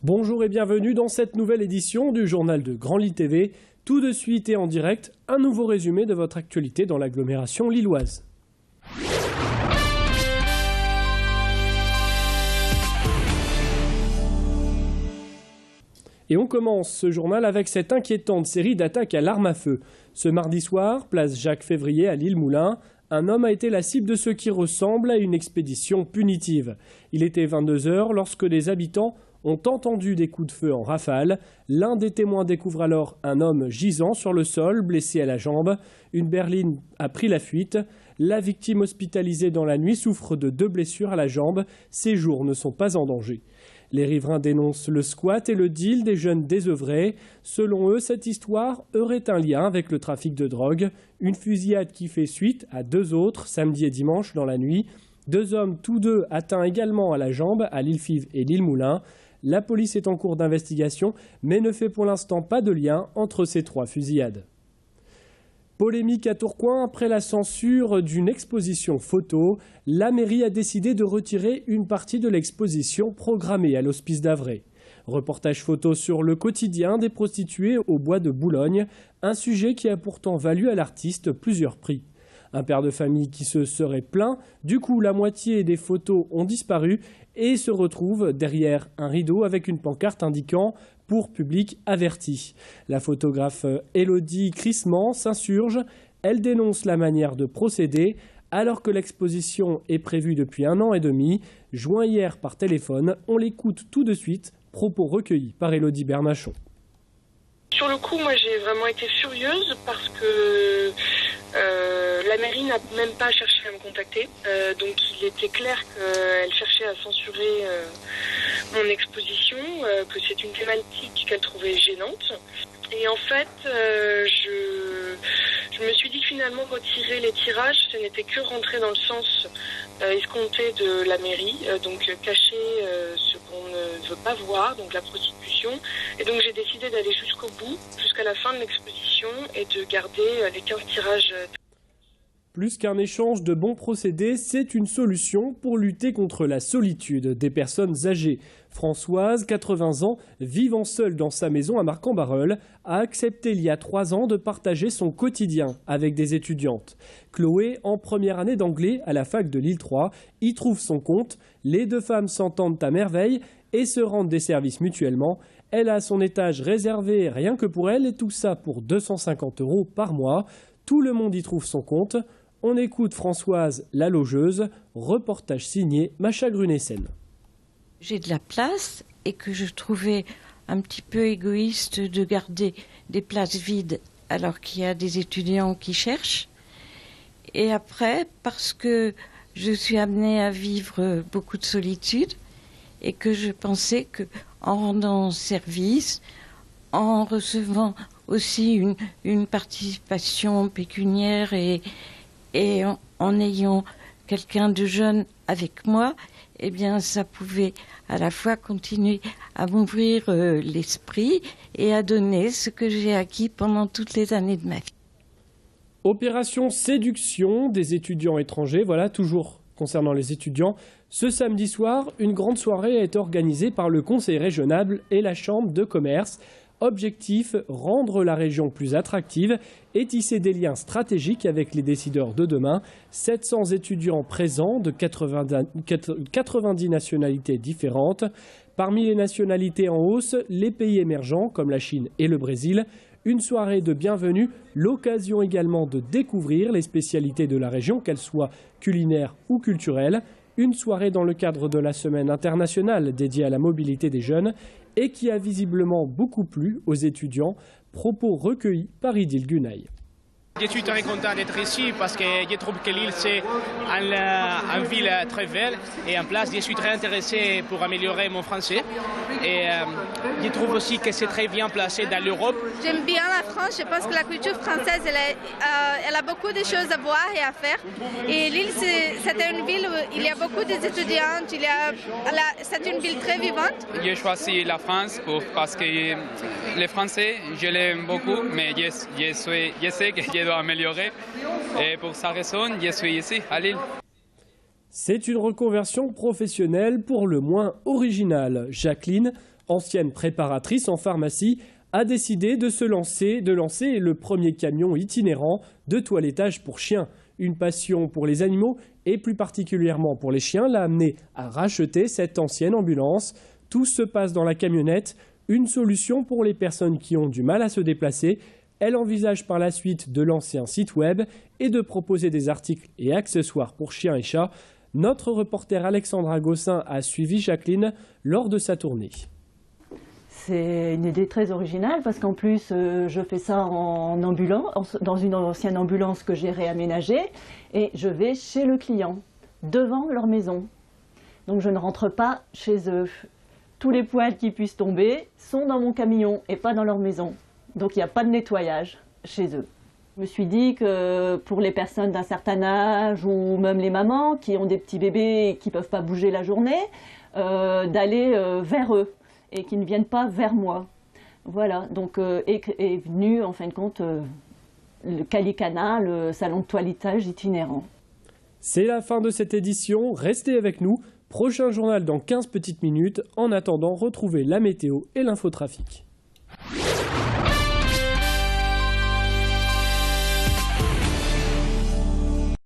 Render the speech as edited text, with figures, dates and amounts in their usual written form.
Bonjour et bienvenue dans cette nouvelle édition du journal de Grand Lille TV. Tout de suite et en direct, un nouveau résumé de votre actualité dans l'agglomération lilloise. Et on commence ce journal avec cette inquiétante série d'attaques à l'arme à feu. Ce mardi soir, place Jacques-Février à Lille-Moulin, un homme a été la cible de ce qui ressemble à une expédition punitive. Il était 22 h lorsque des habitants ont entendu des coups de feu en rafale. L'un des témoins découvre alors un homme gisant sur le sol, blessé à la jambe. Une berline a pris la fuite. La victime hospitalisée dans la nuit souffre de 2 blessures à la jambe. Ses jours ne sont pas en danger. Les riverains dénoncent le squat et le deal des jeunes désœuvrés. Selon eux, cette histoire aurait un lien avec le trafic de drogue. Une fusillade qui fait suite à 2 autres, samedi et dimanche dans la nuit. 2 hommes, tous deux atteints également à la jambe, à Lille-Fives et Lille-Moulin. La police est en cours d'investigation, mais ne fait pour l'instant pas de lien entre ces 3 fusillades. Polémique à Tourcoing après la censure d'une exposition photo. La mairie a décidé de retirer une partie de l'exposition programmée à l'hospice d'Avray. Reportage photo sur le quotidien des prostituées au bois de Boulogne, un sujet qui a pourtant valu à l'artiste plusieurs prix. Un père de famille qui se serait plaint, du coup la moitié des photos ont disparu et se retrouve derrière un rideau avec une pancarte indiquant « Pour public averti ». La photographe Élodie Crissement s'insurge, elle dénonce la manière de procéder alors que l'exposition est prévue depuis 1 an et demi. Joint hier par téléphone, on l'écoute tout de suite, propos recueillis par Élodie Bernachon. Sur le coup, moi j'ai vraiment été furieuse parce que la mairie n'a même pas cherché à me contacter. Donc il était clair qu'elle cherchait à censurer mon exposition, que c'est une thématique qu'elle trouvait gênante. Et en fait, je me suis dit que finalement retirer les tirages, ce n'était que rentrer dans le sens escompté de la mairie, donc cacher ce qu'on ne veut pas voir, donc la prostitution. Et donc j'ai décidé d'aller jusqu'au bout, jusqu'à la fin de l'exposition et de garder les 15 tirages. Plus qu'un échange de bons procédés, c'est une solution pour lutter contre la solitude des personnes âgées. Françoise, 80 ans, vivant seule dans sa maison à Marcq-en-Barœul, a accepté il y a 3 ans de partager son quotidien avec des étudiantes. Chloé, en première année d'anglais à la fac de Lille 3, y trouve son compte. Les 2 femmes s'entendent à merveille et se rendent des services mutuellement. Elle a son étage réservé rien que pour elle et tout ça pour 250 € par mois. Tout le monde y trouve son compte. On écoute Françoise, la logeuse, reportage signé Macha Grunessen. J'ai de la place et que je trouvais un petit peu égoïste de garder des places vides alors qu'il y a des étudiants qui cherchent. Et après, parce que je suis amenée à vivre beaucoup de solitude et que je pensais qu'en rendant service, en recevant aussi une participation pécuniaire et en ayant quelqu'un de jeune avec moi, eh bien ça pouvait à la fois continuer à m'ouvrir l'esprit et à donner ce que j'ai acquis pendant toutes les années de ma vie. Opération séduction des étudiants étrangers, voilà, toujours concernant les étudiants. Ce samedi soir, une grande soirée a été organisée par le Conseil régional et la Chambre de commerce. Objectif, rendre la région plus attractive et tisser des liens stratégiques avec les décideurs de demain. 700 étudiants présents de 90 nationalités différentes. Parmi les nationalités en hausse, les pays émergents comme la Chine et le Brésil. Une soirée de bienvenue, l'occasion également de découvrir les spécialités de la région, qu'elles soient culinaires ou culturelles. Une soirée dans le cadre de la semaine internationale dédiée à la mobilité des jeunes et qui a visiblement beaucoup plu aux étudiants. Propos recueillis par Idil Gunay. Je suis très content d'être ici parce que je trouve que Lille c'est une ville très belle et en place je suis très intéressé pour améliorer mon français et je trouve aussi que c'est très bien placé dans l'Europe. J'aime bien la France, je pense que la culture française elle a beaucoup de choses à voir et à faire et Lille c'est une ville où il y a beaucoup d'étudiants, c'est une ville très vivante. J'ai choisi la France parce que les Français je l'aime beaucoup mais je sais que je dois améliorer et pour sa raison je suis ici à Lille. C'est une reconversion professionnelle pour le moins originale. Jacqueline, ancienne préparatrice en pharmacie, a décidé de lancer le premier camion itinérant de toilettage pour chiens. Une passion pour les animaux et plus particulièrement pour les chiens l'a amené à racheter cette ancienne ambulance. Tout se passe dans la camionnette, une solution pour les personnes qui ont du mal à se déplacer. Elle envisage par la suite de lancer un site web et de proposer des articles et accessoires pour chiens et chats. Notre reporter Alexandra Gossin a suivi Jacqueline lors de sa tournée. C'est une idée très originale parce qu'en plus je fais ça en ambulance, dans une ancienne ambulance que j'ai réaménagée et je vais chez le client, devant leur maison. Donc je ne rentre pas chez eux. Tous les poils qui puissent tomber sont dans mon camion et pas dans leur maison. Donc il n'y a pas de nettoyage chez eux. Je me suis dit que pour les personnes d'un certain âge ou même les mamans qui ont des petits bébés et qui ne peuvent pas bouger la journée, d'aller vers eux et qui ne viennent pas vers moi. Voilà, donc est venu en fin de compte le Calicana, le salon de toilettage itinérant. C'est la fin de cette édition, restez avec nous. Prochain journal dans 15 petites minutes. En attendant, retrouvez la météo et l'infotrafic.